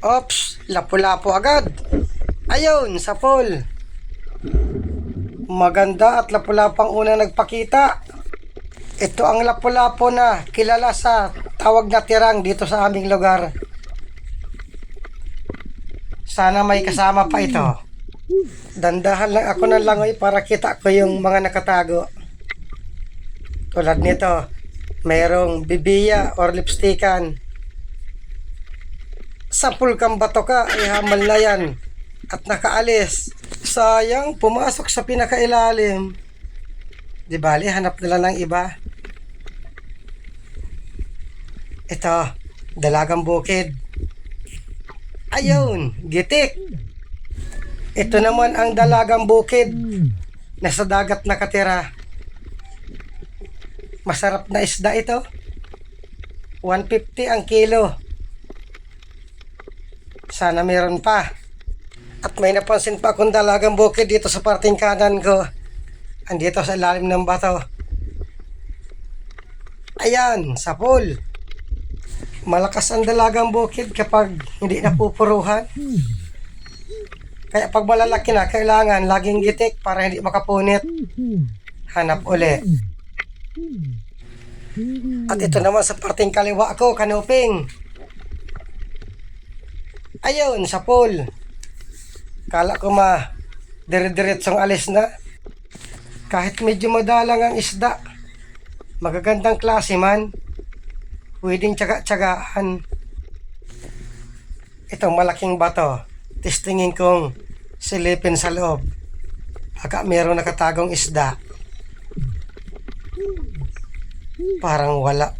Ops, lapu-lapu agad. Ayun, sa pool. Maganda at lapu-lapang unang nagpakita. Ito ang lapu-lapo na kilala sa tawag na tirang dito sa aming lugar. Sana may kasama pa ito. Dandahan lang ako ng langoy para kita ko yung mga nakatago. Tulad nito, mayroong bibiya or lipstickan. Sapul kang bato ka, ay hamal na yan. At nakaalis. Sayang, pumasok sa pinakailalim. Di bali, hanap nila ng iba. Ito, dalagang bukid. Ayun, gitik. Ito naman ang dalagang bukid na sa dagat nakatira. Masarap na isda ito. 150 ang kilo. Sana meron pa. At may napansin pa akong dalagang bukid dito sa parting kanan ko. Andito sa ilalim ng bato. Ayan, sa pool. Malakas ang dalagang bukid kapag hindi napupuruhan. Kaya pag malalaki na, kailangan laging gitik para hindi makapunit. Hanap uli. At ito naman sa parting kaliwa ko, kanuping. Ayun, sa pool. Kala ko dire-diretsong alis na. Kahit medyo madalang ang isda, magagandang klase man, pwedeng tsaga-tsagaan. Itong malaking bato, testingin kong silipin sa loob. Baka meron nakatagong isda. Parang wala.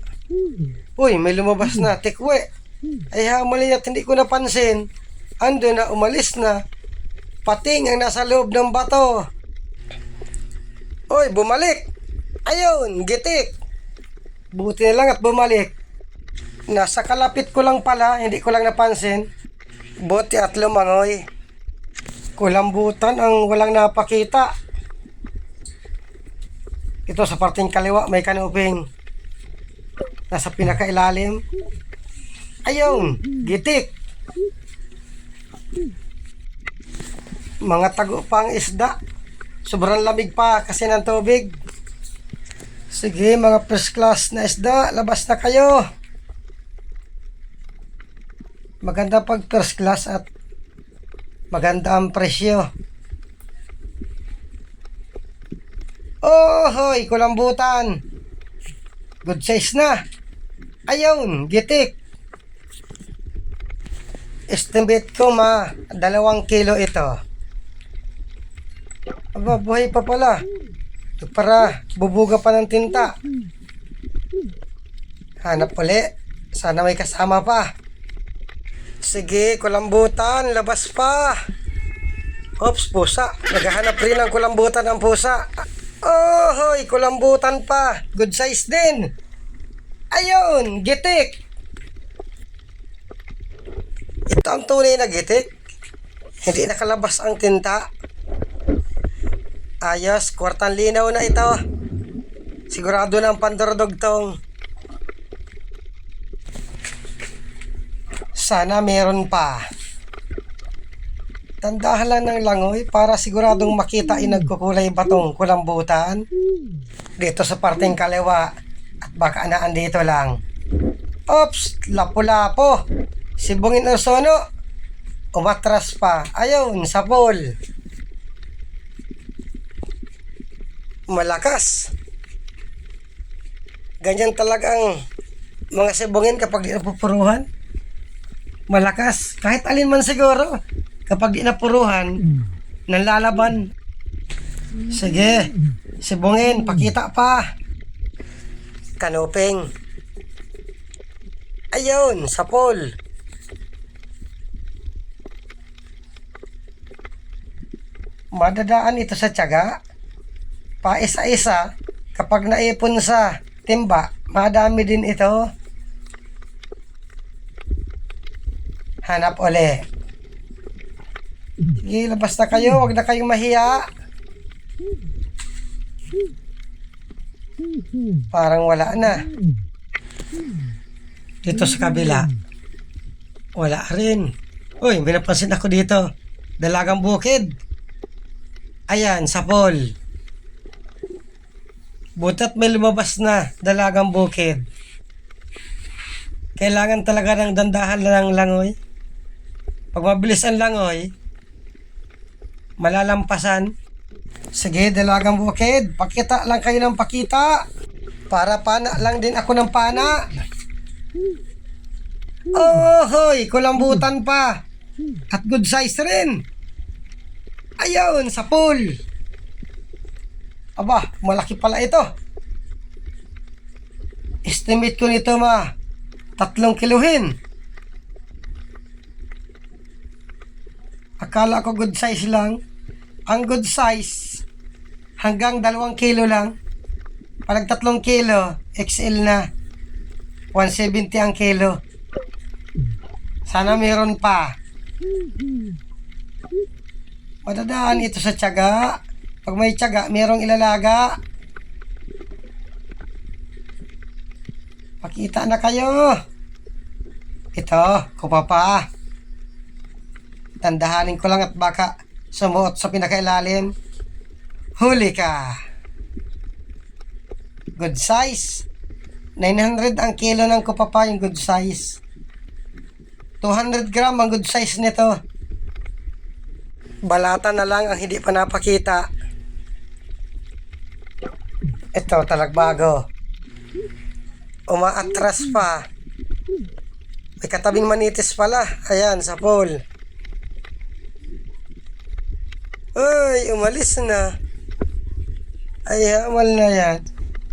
Uy, may lumabas na, tikwe. Ay hamali at hindi ko napansin. Ando na, umalis na. Pating ang nasa loob ng bato. Uy, bumalik. Ayun, gitik. Buti na lang at bumalik. Nasa kalapit ko lang pala, hindi ko lang napansin. Buti at lumangoy. Kulambutan ang walang napakita. Ito sa parting kaliwa may kanuping. Nasa pinakailalim. Ayun, gitik. Mga tago pang isda. Sobrang lamig pa kasi ng tubig. Sige mga first class na isda, labas na kayo. Maganda pag first class at maganda ang presyo. Oh, hoy, kulambutan. Good size na. Ayun, gitik. Estimate ko 2 kilo ito. Aba, buhay pa pala. Para bubuga pa ng tinta. Hanap uli. Sana may kasama pa. Sige, kulambutan, labas pa. Ops, pusa. Naghahanap rin ng kulambutan ng pusa. Oh, hoy, kulambutan pa. Good size din. Ayun, gitik. Ito ang tunay na gitik. Hindi nakalabas ang tinta. Ayos, kwartang linaw na ito. Sigurado ng pandordog tong. Sana meron pa. Tandahan lang ng langoy para siguradong makita yung nagkukulay batong kulambutan. Dito sa parting kaliwa. At baka naandito lang. Ops, lapu-lapo. Sibungin ang sono. Umatras pa. Ayun, sa pool. Malakas. Ganyan talagang mga sibungin kapag di napupuruhan. Malakas. Kahit alin man siguro. Kapag di napuruhan, nanlalaban. Sige. Sibungin. Pakita pa. Kanuping. Ayun, sa pool. Madadaan ito sa tiyaga. Paisa-isa, kapag naipon sa timba, madami din ito. Hanap uli. Sige, labas na kayo. Huwag na kayong mahiya. Parang wala na. Dito sa kabila, wala rin. Uy, may napansin ako dito. Dalagang bukid. Ayan, sapol. Butat may lumabas na dalagang bukid. Kailangan talaga ng dandahan lang ng langoy. Pag mabilis ang langoy, malalampasan. Sige, dalagang bukid. Pakita lang kayo ng pakita. Para pana lang din ako ng pana. Oh, hoy, kulambutan pa. At good size rin. Ayun, sa pool. Aba, malaki pala ito. Estimate ko nito 3 kiluhin. Akala ko good size lang. Ang good size, hanggang 2 kilo lang. Pag 3 kilo, XL na. 170 ang kilo. Sana meron pa. Madadaan ito sa tiyaga. Pag may tiyaga, merong ilalaga. Pakita na kayo. Ito, kupa pa. Tandahanin ko lang at baka sumuot sa pinakailalim. Huli ka. Good size. 900 ang kilo ng kupapa, yung good size. 200 gram ang good size nito. Balata na lang ang hindi pa napakita. Ito, talagbago. Umaatras pa. May katabing manitis pala. Ayan, sa pool. Uy, umalis na. Ay, hamal na yan.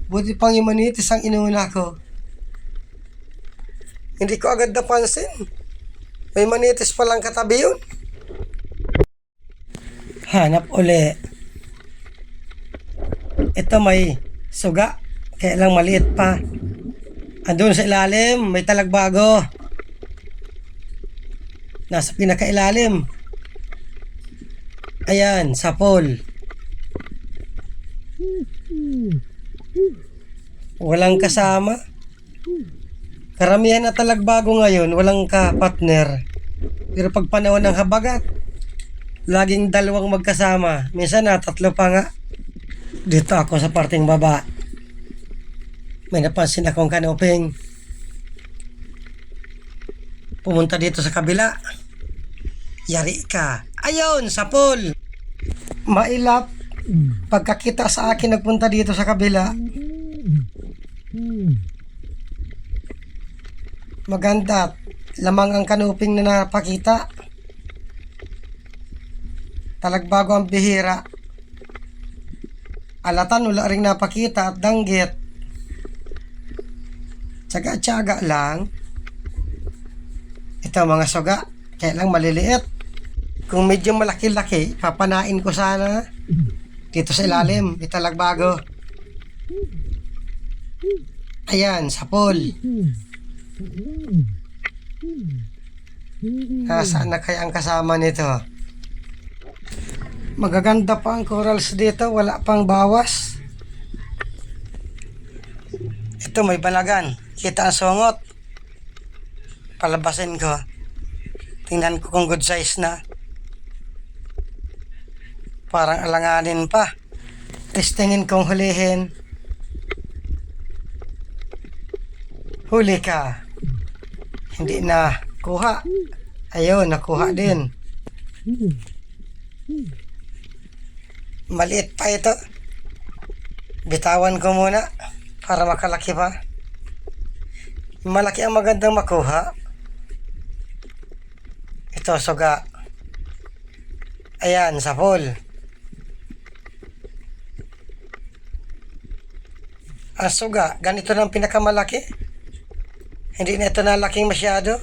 Buti pang yung manitis ang inuna ko. Hindi ko agad napansin. May manitis palang katabi yun. Hanap uli. Ito may suga. Kaya lang maliit pa. Andun sa ilalim, may talagbago. Nasa pinakailalim. Ayan, sa pool. Walang kasama. Karamihan na talagbago ngayon, walang ka-partner. Pero pag panahon ng habagat, laging 2 magkasama. Minsan 3 pa nga. Dito ako sa parting baba. May napansin akong kanoping. Pumunta dito sa kabila. Yari ka. Ayun, sa pool. Mailap. Pagkakita sa akin nagpunta dito sa kabila. Maganda. Lamang ang kanuping na napakita. Talagbago ang bihira. Alatan wala ring napakita at danggit. Tsaga-tsaga lang. Ito mga suga. Kaya lang maliliit. Kung medyo malaki-laki, papanain ko sana. Dito sa ilalim. Italagbago. Ayan, sa pool. Nasaan na kaya ang kasama nito? Magaganda pa ang corals dito. Wala pang bawas. Ito may balagan. Kita ang sungot. Palabasin ko. Tingnan ko kung good size na. Parang alanganin pa. Testingin kong hulihin. Huli ka. Hindi na kuha. Ayun, nakuha din. Maliit pa ito. Bitawan ko muna para makalaki pa. Malaki ang magandang makuha. Ito, suga. Ayan, sa pool. Ang suga, ganito na ang pinakamalaki. Hindi na ito nalaking masyado.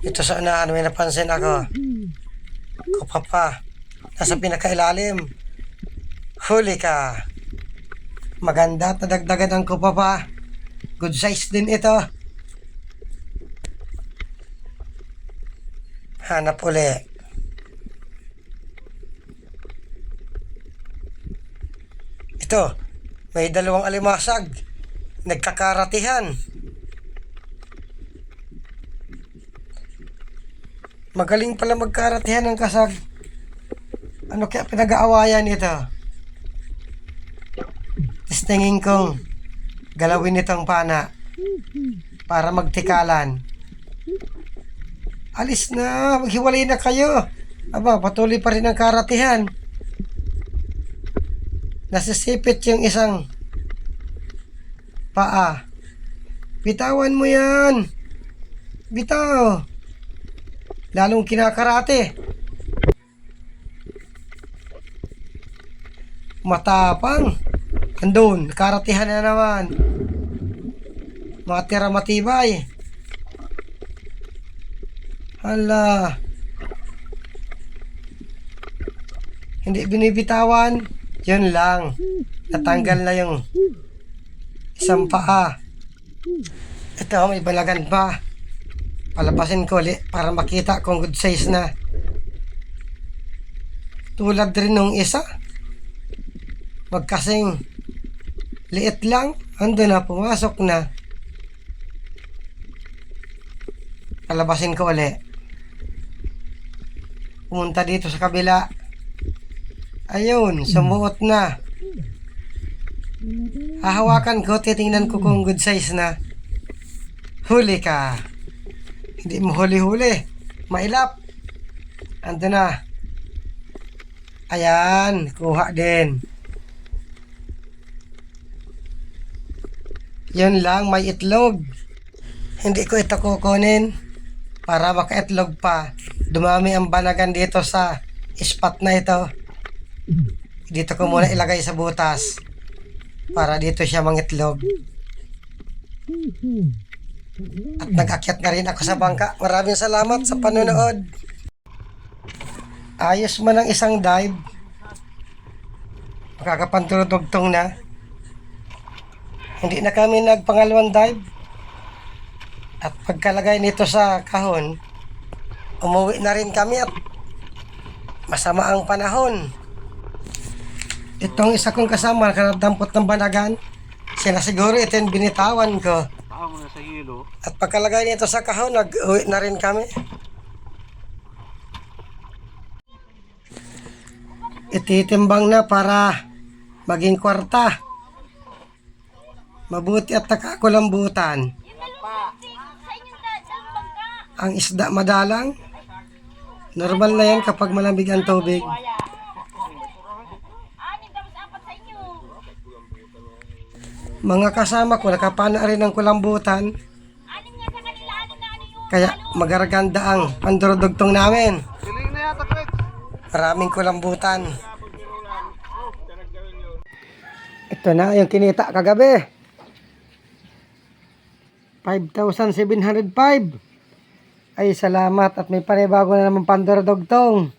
Ito sa unahan, may napansin ako. Kupapa. Nasa pinakailalim. Huli ka. Maganda, tadagdagan ang kupapa. Good size din ito. Hanap uli. Ito, may 2 alimasag. Nagkakaratihan. Magaling pala magkaratihan ng kasag. Ano kaya pinag-aawayan ito? Tingin kong galawin itong pana para magtikalan. Alis na, maghiwalay na kayo. Aba, patuloy pa rin ang karatihan. Nasisipit yung isang paa. Bitawan mo yan. Bitaw. Lalong kinakarate. Matapang. Andun, karatihan na naman. Matira matibay. Hala. Hindi binibitawan. Yun lang. Natanggal na yung isang paa. Ito, may balagan pa. Palabasin ko ulit para makita kung good size na. Tulad rin nung isa. Magkasing liit lang. Ando na, pumasok na. Palabasin ko ulit. Pumunta dito sa kabila. Ayun, sumuot na. Hahawakan ko, titingnan ko kung good size na. Huli ka. Hindi mo huli-huli. Mailap. Ando na. Ayan, kuha din. Yun lang, may itlog. Hindi ko ito kukunin para makaitlog pa. Dumami ang banagan dito sa spot na ito. Dito ko muna ilagay sa butas para dito siya mangitlog. At nag-akyat na rin ako sa bangka. Maraming salamat sa panonood. Ayos man ang isang dive. Makakapantulog-tugtong na. Hindi na kami nagpangalawang dive. At pagkalagay nito sa kahon, umuwi na rin kami at masama ang panahon. Itong isa kong kasama nakadampot ng banagan. Sila siguro ito yung binitawan ko. Sa hilo. At pagkalagay nito sa kahon, nag-uwi na rin kami. Ititimbang na para maging kwarta. Mabuti at nakakulambutan. Ang isda madalang. Normal na yan kapag malamig ang tubig. Mga kasama ko, nakapana rin ng kulambutan. Kaya magaraganda ang pandurudugtong namin. Maraming kulambutan. Ito na yung kinita kagabi. 5,705. Ay salamat at may panibago na naman pandurudugtong.